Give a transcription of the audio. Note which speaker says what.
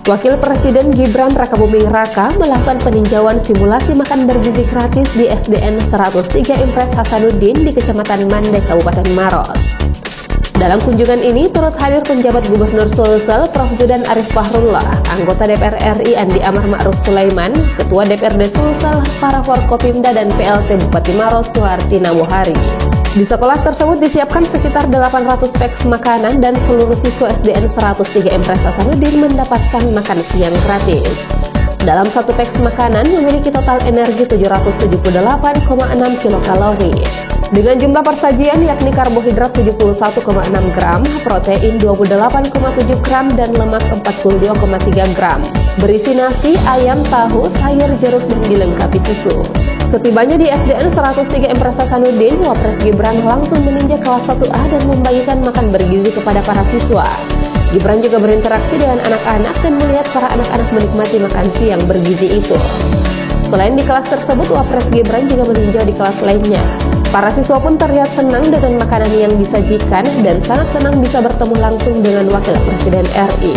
Speaker 1: Wakil Presiden Gibran Rakabuming Raka melakukan peninjauan simulasi makan bergizi gratis di SDN 103 Impres Hasanuddin di Kecamatan Mandai, Kabupaten Maros. Dalam kunjungan ini turut hadir penjabat Gubernur Sulsel Prof. Zudan Arif Fahrullah, anggota DPR RI Andi Amar Ma'ruf Sulaiman, Ketua DPRD Sulsel, para Forkopimda dan PLT Bupati Maros Suharti Nawohari. Di sekolah tersebut disiapkan sekitar 800 peks makanan dan seluruh siswa SDN 103 Impres Hasanuddin mendapatkan makan siang gratis. Dalam satu peks makanan memiliki total energi 778,6 kilokalori. Dengan jumlah persajian yakni karbohidrat 71,6 gram, protein 28,7 gram, dan lemak 42,3 gram. Berisi nasi, ayam, tahu, sayur, jeruk, dan dilengkapi susu. Setibanya di SDN 103 Impres Hasanuddin, Wapres Gibran langsung meninjau kelas 1A dan membagikan makan bergizi kepada para siswa. Gibran juga berinteraksi dengan anak-anak dan melihat para anak-anak menikmati makan siang bergizi itu. Selain di kelas tersebut, Wapres Gibran juga meninjau di kelas lainnya. Para siswa pun terlihat senang dengan makanan yang disajikan dan sangat senang bisa bertemu langsung dengan Wakil Presiden RI.